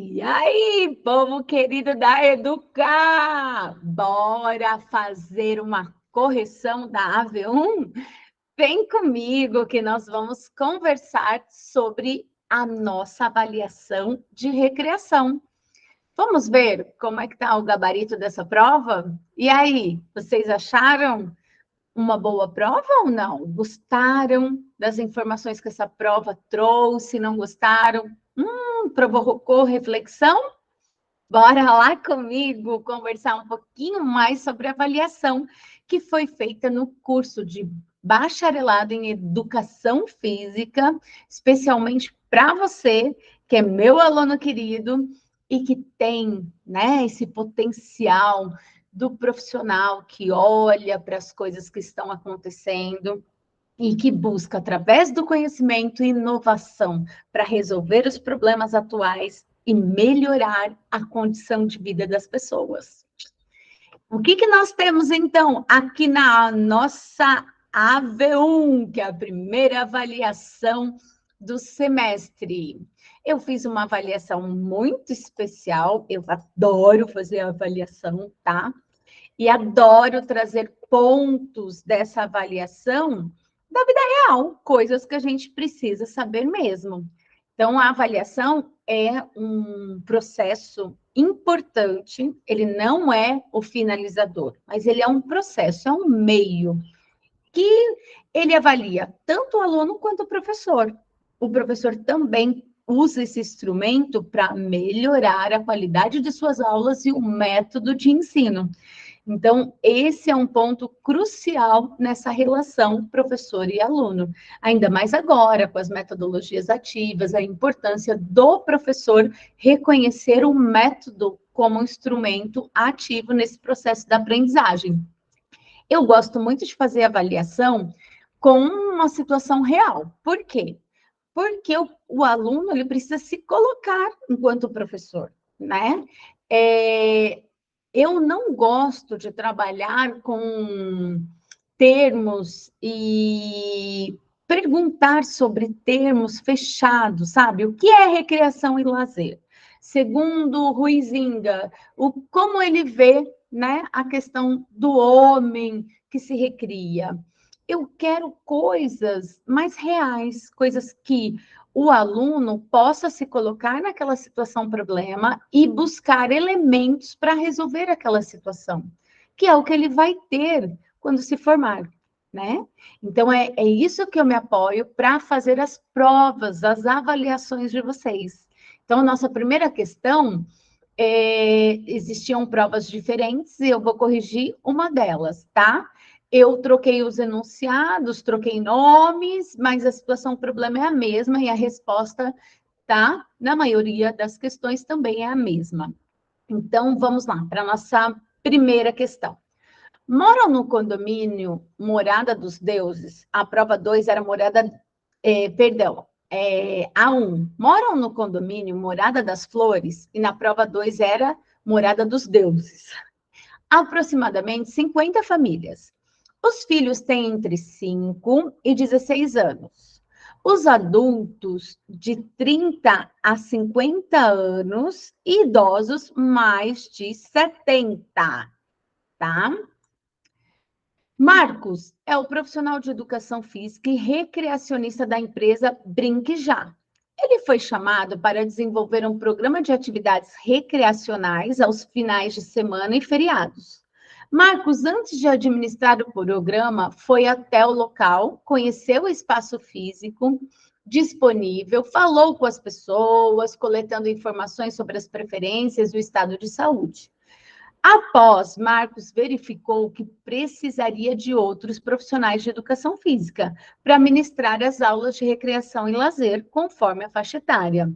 E aí, povo querido da Educar, bora fazer uma correção da AV1? Vem comigo que nós vamos conversar sobre a nossa avaliação de recreação. Vamos ver como é que está o gabarito dessa prova? E aí, vocês acharam uma boa prova ou não? Gostaram das informações que essa prova trouxe? Não gostaram? Provocou reflexão? Bora lá comigo conversar um pouquinho mais sobre a avaliação que foi feita no curso de bacharelado em Educação Física, especialmente para você, que é meu aluno querido e que tem, né, esse potencial do profissional que olha para as coisas que estão acontecendo e que busca, através do conhecimento, inovação para resolver os problemas atuais e melhorar a condição de vida das pessoas. O que nós temos, então, aqui na nossa AV1, que é a primeira avaliação do semestre? Eu fiz uma avaliação muito especial, eu adoro fazer avaliação, tá? E adoro trazer pontos dessa avaliação da vida real, coisas que a gente precisa saber mesmo. Então, a avaliação é um processo importante, ele não é o finalizador, mas ele é um processo, é um meio que ele avalia tanto o aluno quanto o professor. O professor também usa esse instrumento para melhorar a qualidade de suas aulas e o método de ensino. Então, esse é um ponto crucial nessa relação professor e aluno. Ainda mais agora, com as metodologias ativas, a importância do professor reconhecer o método como um instrumento ativo nesse processo da aprendizagem. Eu gosto muito de fazer avaliação com uma situação real. Por quê? Porque o aluno ele precisa se colocar enquanto professor, né? Eu não gosto de trabalhar com termos e perguntar sobre termos fechados, sabe? O que é recreação e lazer? Segundo Huizinga, como ele vê, né, a questão do homem que se recria. Eu quero coisas mais reais, coisas que o aluno possa se colocar naquela situação problema e buscar elementos para resolver aquela situação, que é o que ele vai ter quando se formar, né? Então, é isso que eu me apoio para fazer as provas, as avaliações de vocês. Então, nossa primeira questão, existiam provas diferentes e eu vou corrigir uma delas, tá? Eu troquei os enunciados, troquei nomes, mas a situação, o problema é a mesma e a resposta, tá? Na maioria das questões também é a mesma. Então, vamos lá, para a nossa primeira questão. Moram no condomínio Morada dos Deuses? A prova 2 era A1. Moram no condomínio Morada das Flores? E na prova 2 era Morada dos Deuses. Aproximadamente 50 famílias. Os filhos têm entre 5 e 16 anos. Os adultos de 30 a 50 anos e idosos mais de 70, tá? Marcos é o profissional de educação física e recreacionista da empresa Brinque Já. Ele foi chamado para desenvolver um programa de atividades recreacionais aos finais de semana e feriados. Marcos, antes de administrar o programa, foi até o local, conheceu o espaço físico disponível, falou com as pessoas, coletando informações sobre as preferências e o estado de saúde. Após, Marcos verificou que precisaria de outros profissionais de educação física para ministrar as aulas de recreação e lazer, conforme a faixa etária.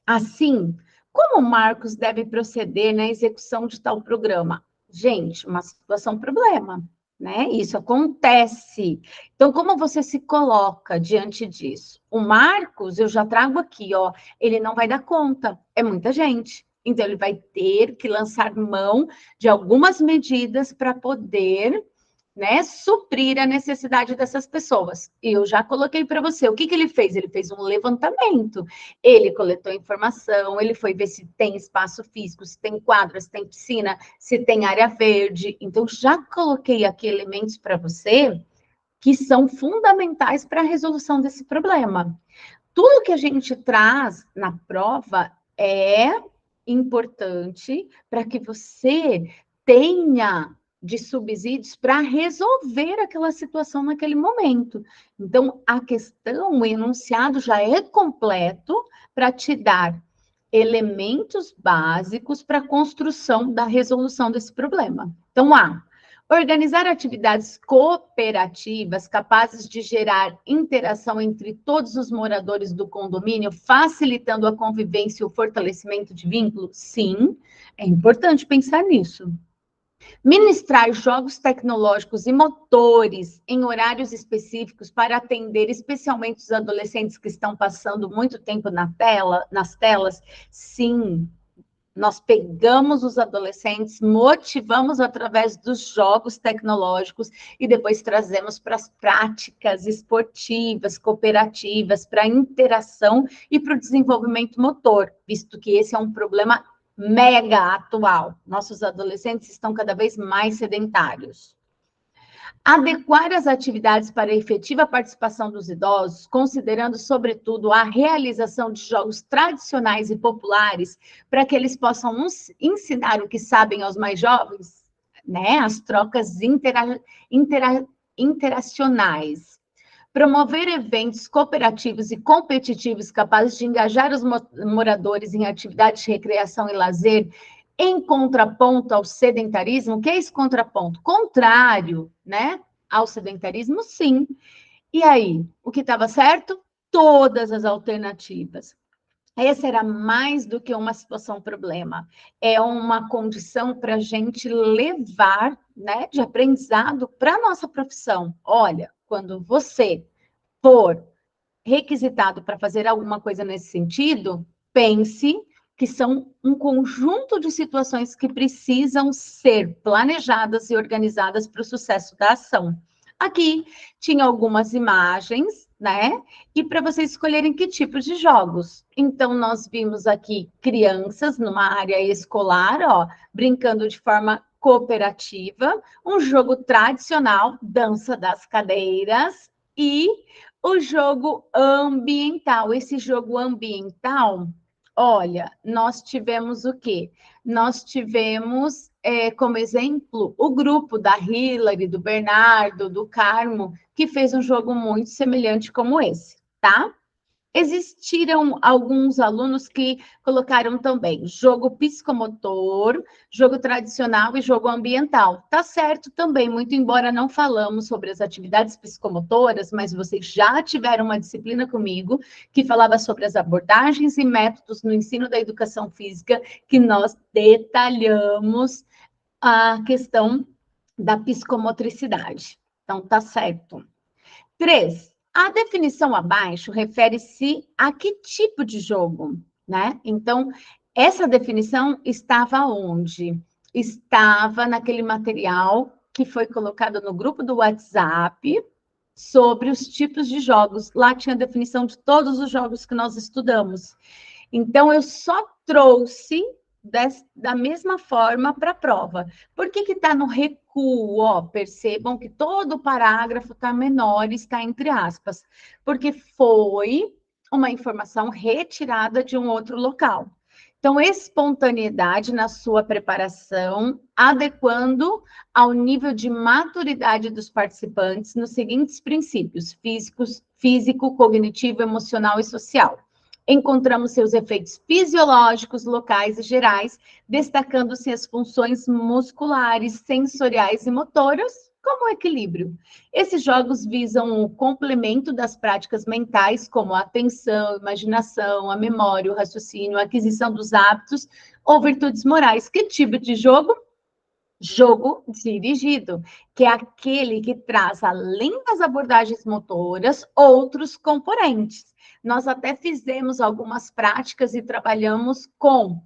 Assim, como Marcos deve proceder na execução de tal programa? Gente, uma situação problema, né? Isso acontece. Então, como você se coloca diante disso? O Marcos, eu já trago aqui, ó, ele não vai dar conta, é muita gente. Então, ele vai ter que lançar mão de algumas medidas para poder né, suprir a necessidade dessas pessoas. E eu já coloquei para você, o que que ele fez? Ele fez um levantamento, ele coletou informação, ele foi ver se tem espaço físico, se tem quadra, se tem piscina, se tem área verde. Então, já coloquei aqui elementos para você que são fundamentais para a resolução desse problema. Tudo que a gente traz na prova é importante para que você tenha de subsídios para resolver aquela situação naquele momento. Então, a questão, o enunciado já é completo para te dar elementos básicos para a construção da resolução desse problema. Então, organizar atividades cooperativas capazes de gerar interação entre todos os moradores do condomínio, facilitando a convivência e o fortalecimento de vínculos? Sim, é importante pensar nisso. Ministrar jogos tecnológicos e motores em horários específicos para atender especialmente os adolescentes que estão passando muito tempo nas telas? Sim, nós pegamos os adolescentes, motivamos através dos jogos tecnológicos e depois trazemos para as práticas esportivas, cooperativas, para a interação e para o desenvolvimento motor, visto que esse é um problema mega atual. Nossos adolescentes estão cada vez mais sedentários. Adequar as atividades para a efetiva participação dos idosos, considerando, sobretudo, a realização de jogos tradicionais e populares, para que eles possam ensinar o que sabem aos mais jovens, né? As trocas interacionais. Promover eventos cooperativos e competitivos capazes de engajar os moradores em atividades de recreação e lazer, em contraponto ao sedentarismo. O que é esse contraponto? Contrário, né? Ao sedentarismo, sim. E aí, o que estava certo? Todas as alternativas. Essa era mais do que uma situação problema, é uma condição para a gente levar, né, de aprendizado para a nossa profissão. Olha, quando você for requisitado para fazer alguma coisa nesse sentido, pense que são um conjunto de situações que precisam ser planejadas e organizadas para o sucesso da ação. Aqui tinha algumas imagens, né? E para vocês escolherem que tipo de jogos. Então, nós vimos aqui crianças numa área escolar, ó, brincando de forma cooperativa, um jogo tradicional, dança das cadeiras, e o jogo ambiental. Esse jogo ambiental, olha, nós tivemos o quê? Nós tivemos, como exemplo, o grupo da Hilary, do Bernardo, do Carmo, que fez um jogo muito semelhante como esse, tá? Existiram alguns alunos que colocaram também jogo psicomotor, jogo tradicional e jogo ambiental. Tá certo também, muito embora não falamos sobre as atividades psicomotoras, mas vocês já tiveram uma disciplina comigo que falava sobre as abordagens e métodos no ensino da educação física, que nós detalhamos a questão da psicomotricidade. Então, tá certo. 3. A definição abaixo refere-se a que tipo de jogo, né? Então, essa definição estava onde? Estava naquele material que foi colocado no grupo do WhatsApp sobre os tipos de jogos. Lá tinha a definição de todos os jogos que nós estudamos. Então, eu só trouxe da mesma forma para a prova. Por que está no recuo? Ó, percebam que todo o parágrafo está menor e está entre aspas, porque foi uma informação retirada de um outro local. Então, espontaneidade na sua preparação, adequando ao nível de maturidade dos participantes nos seguintes princípios: físico, cognitivo, emocional e social. Encontramos seus efeitos fisiológicos, locais e gerais, destacando-se as funções musculares, sensoriais e motoras, como o equilíbrio. Esses jogos visam o complemento das práticas mentais, como a atenção, a imaginação, a memória, o raciocínio, a aquisição dos hábitos ou virtudes morais. Que tipo de jogo? Jogo dirigido, que é aquele que traz, além das abordagens motoras, outros componentes. Nós até fizemos algumas práticas e trabalhamos com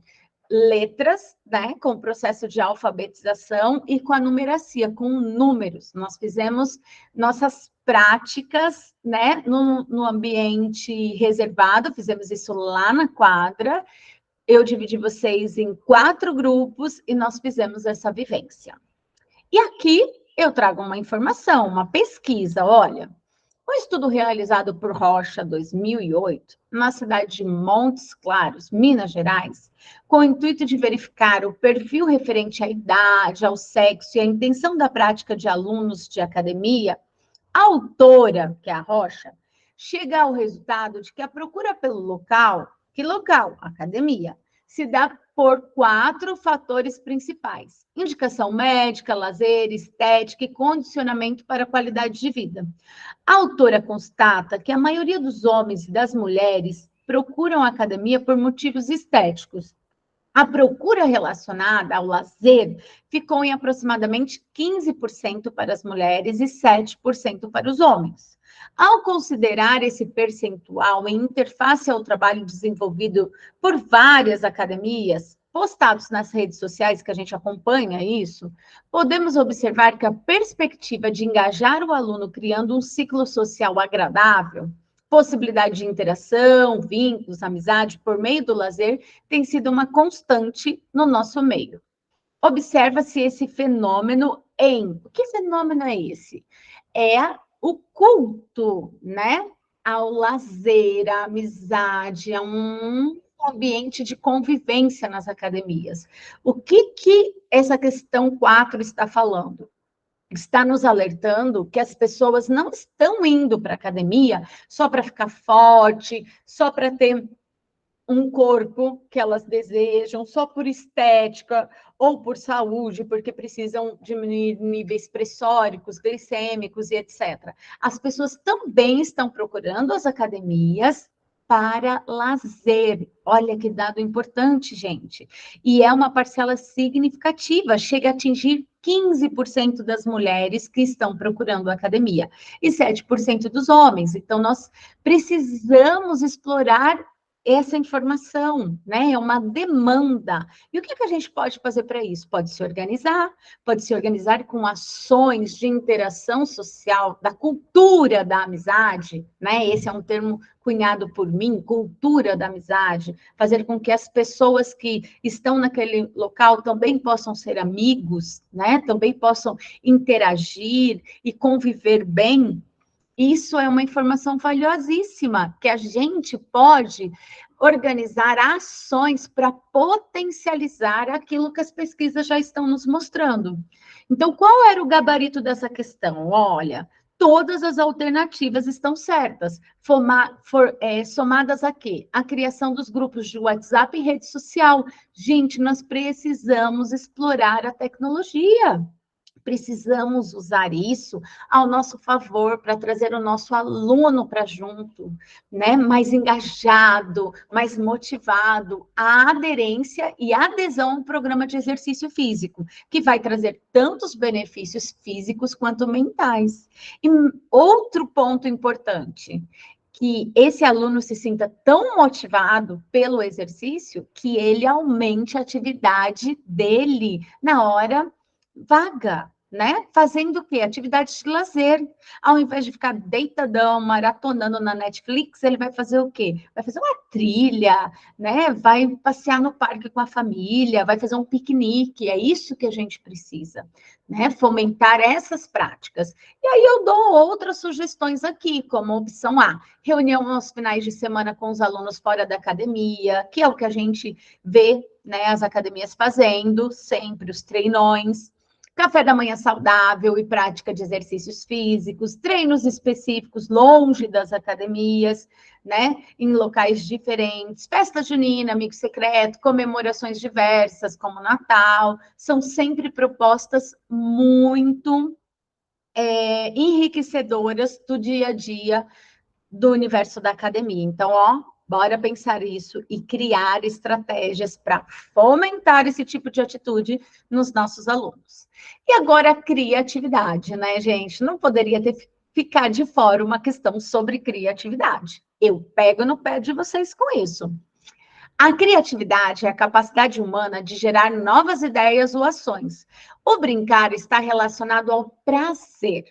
letras, né, com o processo de alfabetização e com a numeracia, com números. Nós fizemos nossas práticas, né, no ambiente reservado, fizemos isso lá na quadra. Eu dividi vocês em 4 grupos e nós fizemos essa vivência. E aqui eu trago uma informação, uma pesquisa, olha. Um estudo realizado por Rocha, 2008, na cidade de Montes Claros, Minas Gerais, com o intuito de verificar o perfil referente à idade, ao sexo e à intenção da prática de alunos de academia, a autora, que é a Rocha, chega ao resultado de que a procura pelo local, que local? Academia, se dá por 4 fatores principais: indicação médica, lazer, estética e condicionamento para a qualidade de vida. A autora constata que a maioria dos homens e das mulheres procuram a academia por motivos estéticos. A procura relacionada ao lazer ficou em aproximadamente 15% para as mulheres e 7% para os homens. Ao considerar esse percentual em interface ao trabalho desenvolvido por várias academias, postados nas redes sociais, que a gente acompanha isso, podemos observar que a perspectiva de engajar o aluno criando um ciclo social agradável, possibilidade de interação, vínculos, amizade por meio do lazer, tem sido uma constante no nosso meio. Observa-se esse fenômeno em... Que fenômeno é esse? É o culto, né? Ao lazer, à amizade, a um ambiente de convivência nas academias. O que essa questão 4 está falando? Está nos alertando que as pessoas não estão indo para a academia só para ficar forte, só para ter um corpo que elas desejam, só por estética ou por saúde, porque precisam diminuir níveis pressóricos, glicêmicos e etc. As pessoas também estão procurando as academias para lazer. Olha que dado importante, gente. E é uma parcela significativa, chega a atingir 15% das mulheres que estão procurando academia e 7% dos homens. Então, nós precisamos explorar essa informação, né? É uma demanda. E o que a gente pode fazer para isso? Pode se organizar com ações de interação social, da cultura da amizade, né? Esse é um termo cunhado por mim, cultura da amizade, fazer com que as pessoas que estão naquele local também possam ser amigos, né? Também possam interagir e conviver bem. Isso é uma informação valiosíssima, que a gente pode organizar ações para potencializar aquilo que as pesquisas já estão nos mostrando. Então, qual era o gabarito dessa questão? Olha, todas as alternativas estão certas, somadas a quê? A criação dos grupos de WhatsApp e rede social. Gente, nós precisamos explorar a tecnologia. Precisamos usar isso ao nosso favor para trazer o nosso aluno para junto, né? Mais engajado, mais motivado, a aderência e adesão ao programa de exercício físico, que vai trazer tantos benefícios físicos quanto mentais. E outro ponto importante, que esse aluno se sinta tão motivado pelo exercício que ele aumente a atividade dele na hora vaga, né? Fazendo o quê? Atividades de lazer. Ao invés de ficar deitadão, maratonando na Netflix, ele vai fazer o quê? Vai fazer uma trilha, né? Vai passear no parque com a família, vai fazer um piquenique. É isso que a gente precisa, né? Fomentar essas práticas. E aí eu dou outras sugestões aqui, como opção A, reunião aos finais de semana com os alunos fora da academia, que é o que a gente vê, né, as academias fazendo, sempre os treinões. Café da manhã saudável e prática de exercícios físicos, treinos específicos longe das academias, né? Em locais diferentes, festa junina, amigo secreto, comemorações diversas, como Natal, são sempre propostas muito enriquecedoras do dia a dia do universo da academia. Então, ó, bora pensar isso e criar estratégias para fomentar esse tipo de atitude nos nossos alunos. E agora a criatividade, né, gente? Não poderia ficar de fora uma questão sobre criatividade. Eu pego no pé de vocês com isso. A criatividade é a capacidade humana de gerar novas ideias ou ações. O brincar está relacionado ao prazer.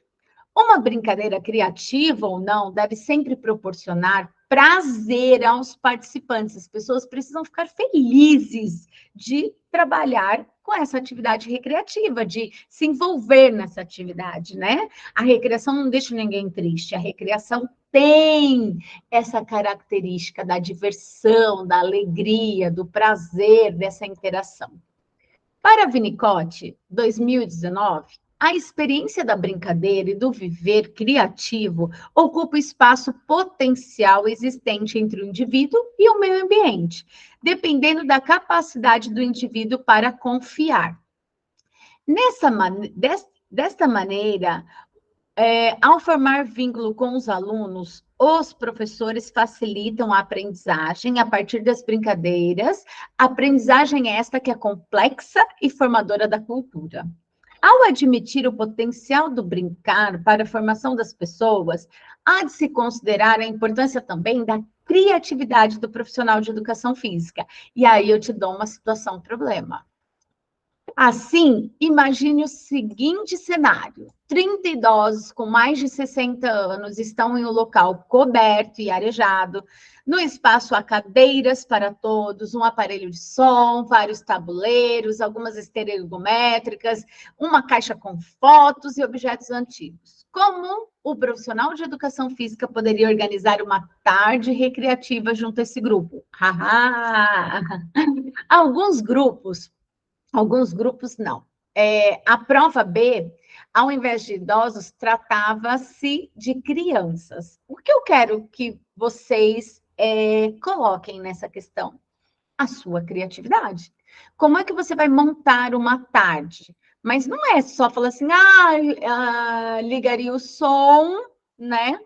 Uma brincadeira criativa ou não deve sempre proporcionar prazer aos participantes. As pessoas precisam ficar felizes de trabalhar com essa atividade recreativa, de se envolver nessa atividade, né? A recreação não deixa ninguém triste, a recreação tem essa característica da diversão, da alegria, do prazer dessa interação. Para Winnicott, 2019, a experiência da brincadeira e do viver criativo ocupa o espaço potencial existente entre o indivíduo e o meio ambiente, dependendo da capacidade do indivíduo para confiar. Desta maneira, ao formar vínculo com os alunos, os professores facilitam a aprendizagem a partir das brincadeiras, aprendizagem esta que é complexa e formadora da cultura. Ao admitir o potencial do brincar para a formação das pessoas, há de se considerar a importância também da criatividade do profissional de educação física. E aí eu te dou uma situação problema. Assim, imagine o seguinte cenário: 30 idosos com mais de 60 anos estão em um local coberto e arejado. No espaço há cadeiras para todos, um aparelho de som, vários tabuleiros, algumas esteiras ergométricas, uma caixa com fotos e objetos antigos. Como o profissional de educação física poderia organizar uma tarde recreativa junto a esse grupo? Alguns grupos não. A prova B, ao invés de idosos, tratava-se de crianças. O que eu quero que vocês coloquem nessa questão? A sua criatividade. Como é que você vai montar uma tarde? Mas não é só falar assim, ligaria o som, né?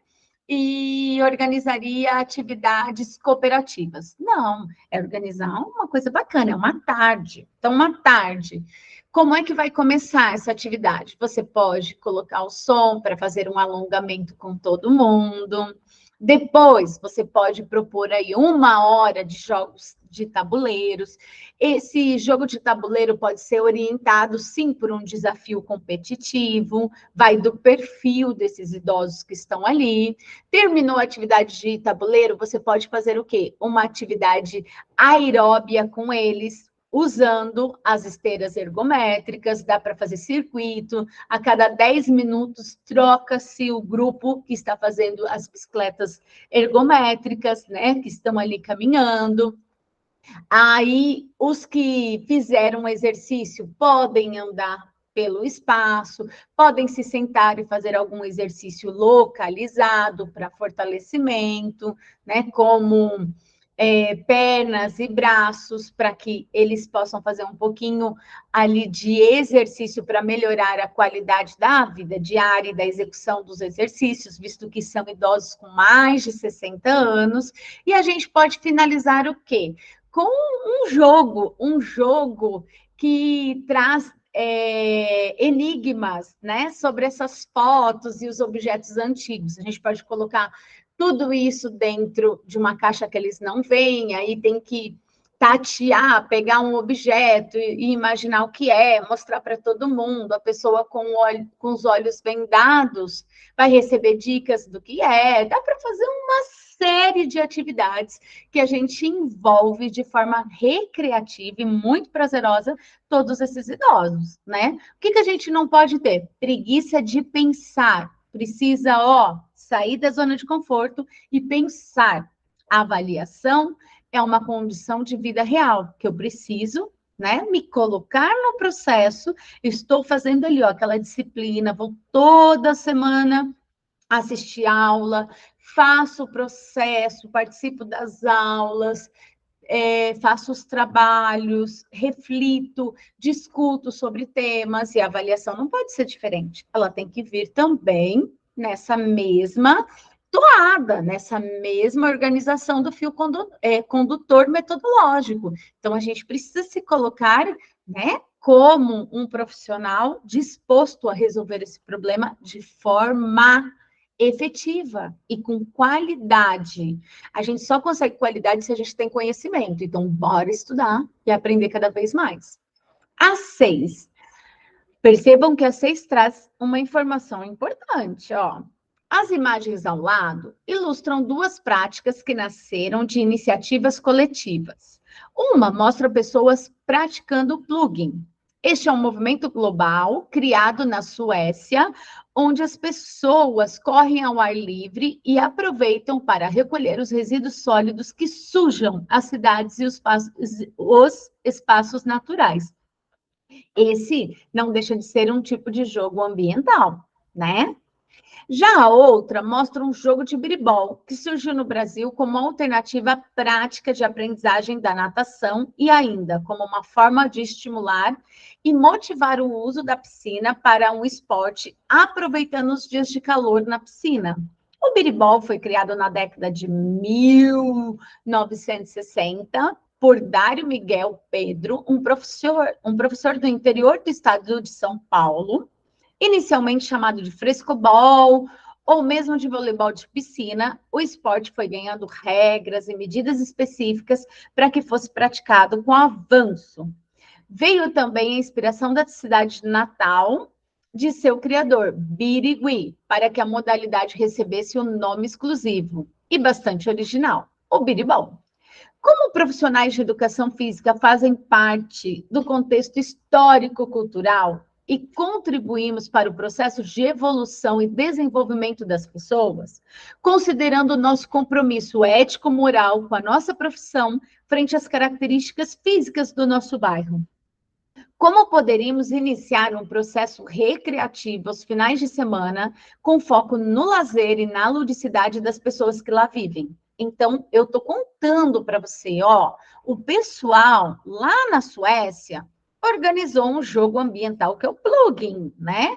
E organizaria atividades cooperativas. Não, é organizar uma coisa bacana, é uma tarde. Então, uma tarde. Como é que vai começar essa atividade? Você pode colocar o som para fazer um alongamento com todo mundo. Depois, você pode propor aí 1 hora de jogos de tabuleiros. Esse jogo de tabuleiro pode ser orientado, sim, por um desafio competitivo, vai do perfil desses idosos que estão ali. Terminou a atividade de tabuleiro, você pode fazer o quê? Uma atividade aeróbia com eles, usando as esteiras ergométricas, dá para fazer circuito, a cada 10 minutos troca-se o grupo que está fazendo as bicicletas ergométricas, né, que estão ali caminhando. Aí, os que fizeram o exercício podem andar pelo espaço, podem se sentar e fazer algum exercício localizado para fortalecimento, né, como pernas e braços, para que eles possam fazer um pouquinho ali de exercício para melhorar a qualidade da vida diária e da execução dos exercícios, visto que são idosos com mais de 60 anos. E a gente pode finalizar o quê? Com um jogo que traz enigmas, né, sobre essas fotos e os objetos antigos. A gente pode colocar tudo isso dentro de uma caixa que eles não veem, aí tem que tatear, pegar um objeto e imaginar o que é, mostrar para todo mundo. A pessoa com os olhos vendados vai receber dicas do que é. Dá para fazer uma série de atividades que a gente envolve de forma recreativa e muito prazerosa todos esses idosos, né? O que a gente não pode ter? Preguiça de pensar. Precisa, sair da zona de conforto e pensar. A avaliação é uma condição de vida real, que eu preciso, né, me colocar no processo, estou fazendo ali, aquela disciplina, vou toda semana assistir aula, faço o processo, participo das aulas, faço os trabalhos, reflito, discuto sobre temas, e a avaliação não pode ser diferente. Ela tem que vir também nessa mesma toada, nessa mesma organização do fio condutor metodológico. Então, a gente precisa se colocar, né, como um profissional disposto a resolver esse problema de forma efetiva e com qualidade. A gente só consegue qualidade se a gente tem conhecimento. Então, bora estudar e aprender cada vez mais. A 6. Percebam que a 6 traz uma informação importante, ó. As imagens ao lado ilustram duas práticas que nasceram de iniciativas coletivas. Uma mostra pessoas praticando plugin. Este é um movimento global criado na Suécia, onde as pessoas correm ao ar livre e aproveitam para recolher os resíduos sólidos que sujam as cidades e os espaços naturais. Esse não deixa de ser um tipo de jogo ambiental, né? Já a outra mostra um jogo de biribol, que surgiu no Brasil como alternativa à prática de aprendizagem da natação e ainda como uma forma de estimular e motivar o uso da piscina para um esporte, aproveitando os dias de calor na piscina. O biribol foi criado na década de 1960 por Dário Miguel Pedro, um professor do interior do estado de São Paulo, inicialmente chamado de frescobol ou mesmo de voleibol de piscina. O esporte foi ganhando regras e medidas específicas para que fosse praticado com avanço. Veio também a inspiração da cidade de Natal, de seu criador, Birigui, para que a modalidade recebesse um nome exclusivo e bastante original, o biribol. Como profissionais de educação física fazem parte do contexto histórico-cultural e contribuímos para o processo de evolução e desenvolvimento das pessoas, considerando o nosso compromisso ético-moral com a nossa profissão frente às características físicas do nosso bairro. Como poderíamos iniciar um processo recreativo aos finais de semana com foco no lazer e na ludicidade das pessoas que lá vivem? Então, eu estou contando para você, ó, o pessoal lá na Suécia organizou um jogo ambiental que é o plugin, né?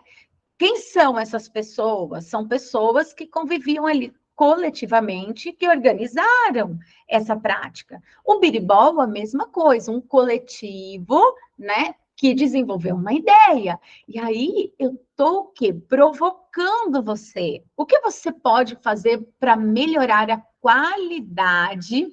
Quem são essas pessoas? São pessoas que conviviam ali coletivamente, que organizaram essa prática. O biribol, a mesma coisa, um coletivo, né? Que desenvolveu uma ideia. E aí eu estou o quê? Provocando você. O que você pode fazer para melhorar a qualidade,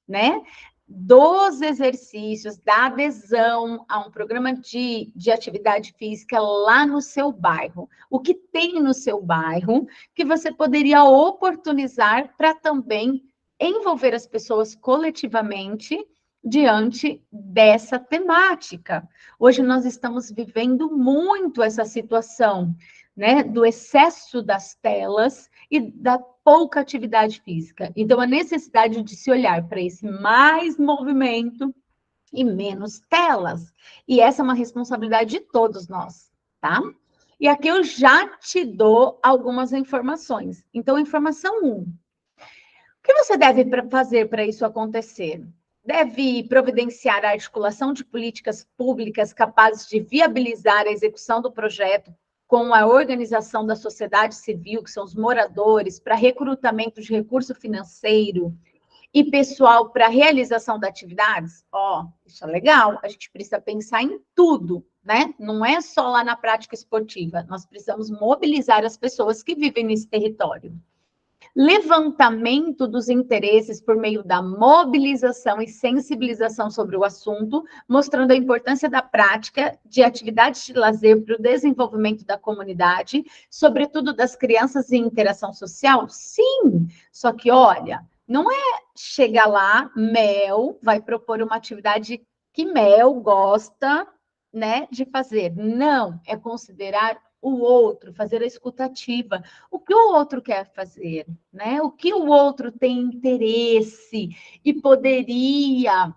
né? Dos exercícios, da adesão a um programa de atividade física lá no seu bairro. O que tem no seu bairro que você poderia oportunizar para também envolver as pessoas coletivamente diante dessa temática. Hoje nós estamos vivendo muito essa situação, né, do excesso das telas e da pouca atividade física. Então, a necessidade de se olhar para esse mais movimento e menos telas. E essa é uma responsabilidade de todos nós, tá? E aqui eu já te dou algumas informações. Então, informação 1. O que você deve fazer para isso acontecer? Deve providenciar a articulação de políticas públicas capazes de viabilizar a execução do projeto com a organização da sociedade civil, que são os moradores, para recrutamento de recurso financeiro e pessoal para realização das atividades. Ó, isso é legal, a gente precisa pensar em tudo, né? Não é só lá na prática esportiva, nós precisamos mobilizar as pessoas que vivem nesse território. Levantamento dos interesses por meio da mobilização e sensibilização sobre o assunto, mostrando a importância da prática de atividades de lazer para o desenvolvimento da comunidade, sobretudo das crianças em interação social? Sim, só que, olha, não é chegar lá, Mel vai propor uma atividade que Mel gosta, né, de fazer. Não, é considerar o outro, fazer a escutativa. O que o outro quer fazer, né? O que o outro tem interesse e poderia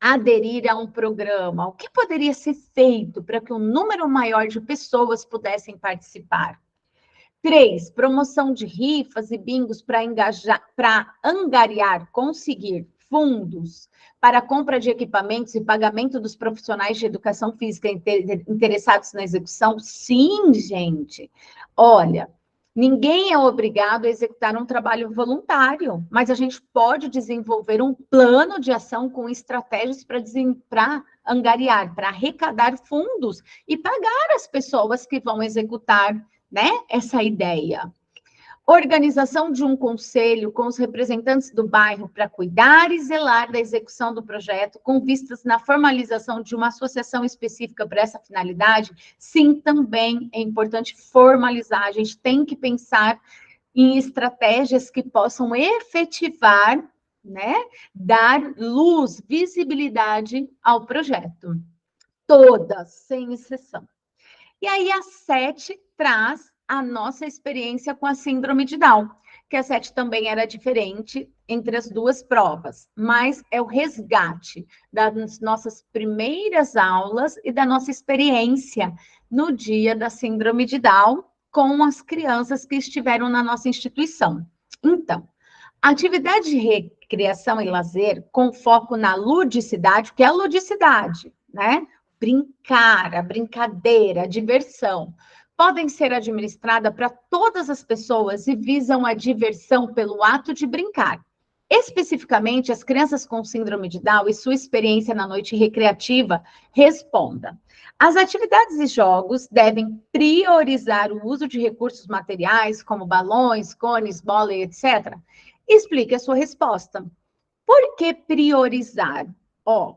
aderir a um programa? O que poderia ser feito para que um número maior de pessoas pudessem participar? 3, promoção de rifas e bingos para angariar, conseguir fundos para a compra de equipamentos e pagamento dos profissionais de educação física interessados na execução? Sim, gente. Olha, ninguém é obrigado a executar um trabalho voluntário, mas a gente pode desenvolver um plano de ação com estratégias para angariar, para arrecadar fundos e pagar as pessoas que vão executar, né, essa ideia. Organização de um conselho com os representantes do bairro para cuidar e zelar da execução do projeto, com vistas na formalização de uma associação específica para essa finalidade, sim, também é importante formalizar. A gente tem que pensar em estratégias que possam efetivar, né, dar luz, visibilidade ao projeto. Todas, sem exceção. E aí a 7 traz a nossa experiência com a síndrome de Down, que a 7 também era diferente entre as duas provas, mas é o resgate das nossas primeiras aulas e da nossa experiência no dia da síndrome de Down com as crianças que estiveram na nossa instituição. Então, atividade de recreação e lazer com foco na ludicidade, o que é a ludicidade, né? Brincar, a brincadeira, a diversão, podem ser administradas para todas as pessoas e visam a diversão pelo ato de brincar. Especificamente, as crianças com síndrome de Down e sua experiência na noite recreativa, responda. As atividades e jogos devem priorizar o uso de recursos materiais, como balões, cones, bola, etc. Explique a sua resposta. Por que priorizar?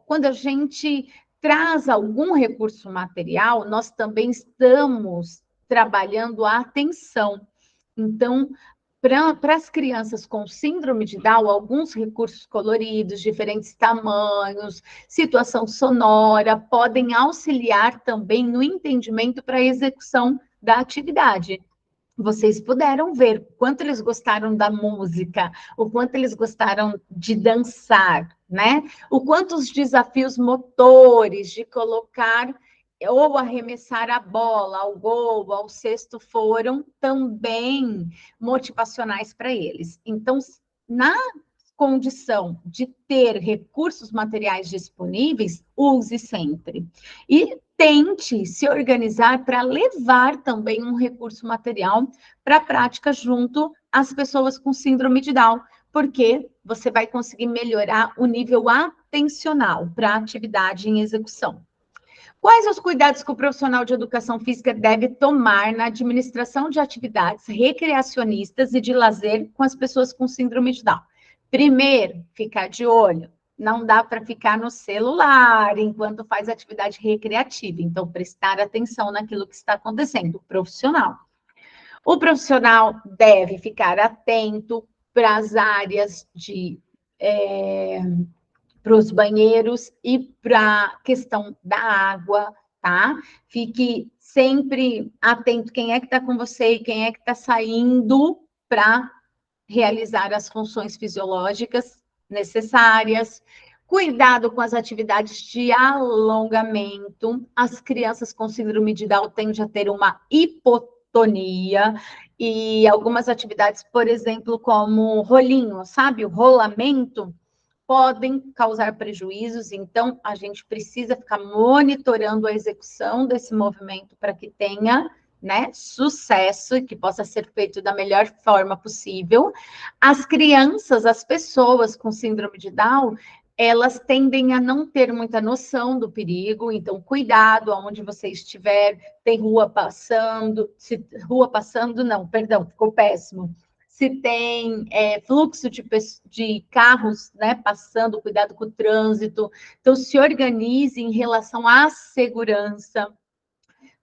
Quando a gente traz algum recurso material, nós também estamos trabalhando a atenção. Então, para as crianças com síndrome de Down, alguns recursos coloridos, diferentes tamanhos, situação sonora, podem auxiliar também no entendimento para a execução da atividade. Vocês puderam ver o quanto eles gostaram da música, o quanto eles gostaram de dançar, né? O quanto os desafios motores de colocar ou arremessar a bola ao gol, ao cesto, foram também motivacionais para eles. Então, na condição de ter recursos materiais disponíveis, use sempre. E tente se organizar para levar também um recurso material para a prática junto às pessoas com síndrome de Down, porque você vai conseguir melhorar o nível atencional para a atividade em execução. Quais os cuidados que o profissional de educação física deve tomar na administração de atividades recreacionistas e de lazer com as pessoas com síndrome de Down? Primeiro, ficar de olho. Não dá para ficar no celular enquanto faz atividade recreativa. Então, prestar atenção naquilo que está acontecendo. O profissional deve ficar atento para as áreas de para os banheiros e para a questão da água, tá? Fique sempre atento quem é que está com você e quem é que está saindo para realizar as funções fisiológicas necessárias. Cuidado com as atividades de alongamento. As crianças com síndrome de Down tendem a ter uma hipotonia e algumas atividades, por exemplo, como rolinho, sabe? O rolamento podem causar prejuízos, então a gente precisa ficar monitorando a execução desse movimento para que tenha, né, sucesso e que possa ser feito da melhor forma possível. As crianças, as pessoas com síndrome de Down, elas tendem a não ter muita noção do perigo, então cuidado aonde você estiver, tem rua passando, não, perdão, ficou péssimo. Se tem fluxo de carros, né, passando, cuidado com o trânsito. Então, se organize em relação à segurança.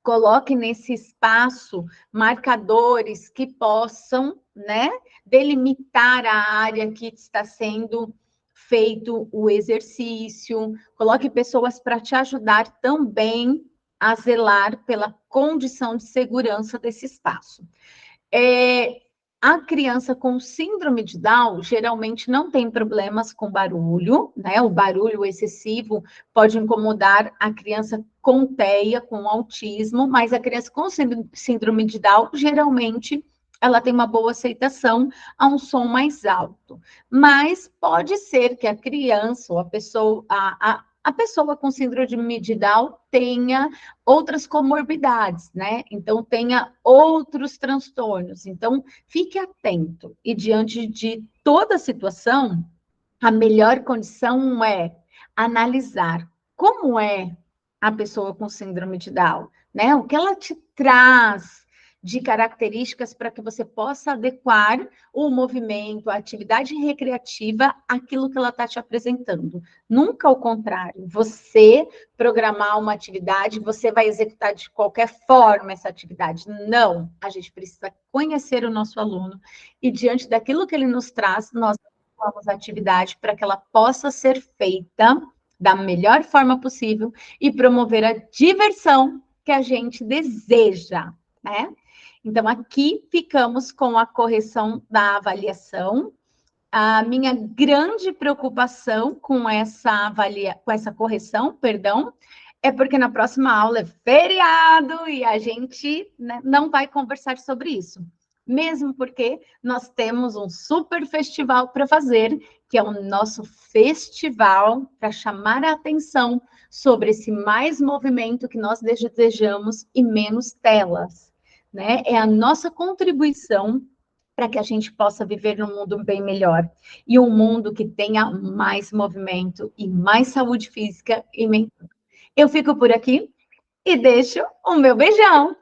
Coloque nesse espaço marcadores que possam, né, delimitar a área que está sendo feito o exercício. Coloque pessoas para te ajudar também a zelar pela condição de segurança desse espaço. A criança com síndrome de Down geralmente não tem problemas com barulho, né? O barulho excessivo pode incomodar a criança com TEA, com autismo, mas a criança com síndrome de Down, geralmente, ela tem uma boa aceitação a um som mais alto. Mas pode ser que a criança ou a pessoa com síndrome de Down tenha outras comorbidades, né? Então, tenha outros transtornos. Então, fique atento. E diante de toda a situação, a melhor condição é analisar como é a pessoa com síndrome de Down, né? O que ela te traz de características para que você possa adequar o movimento, a atividade recreativa, àquilo que ela está te apresentando. Nunca o contrário. Você programar uma atividade, você vai executar de qualquer forma essa atividade. Não, a gente precisa conhecer o nosso aluno e, diante daquilo que ele nos traz, nós adequamos a atividade para que ela possa ser feita da melhor forma possível e promover a diversão que a gente deseja, né? Então, aqui ficamos com a correção da avaliação. A minha grande preocupação com essa correção, perdão, é porque na próxima aula é feriado e a gente, né, não vai conversar sobre isso. Mesmo porque nós temos um super festival para fazer, que é o nosso festival para chamar a atenção sobre esse mais movimento que nós desejamos e menos telas, né? É a nossa contribuição para que a gente possa viver num mundo bem melhor. E um mundo que tenha mais movimento e mais saúde física e mental. Eu fico por aqui e deixo o meu beijão.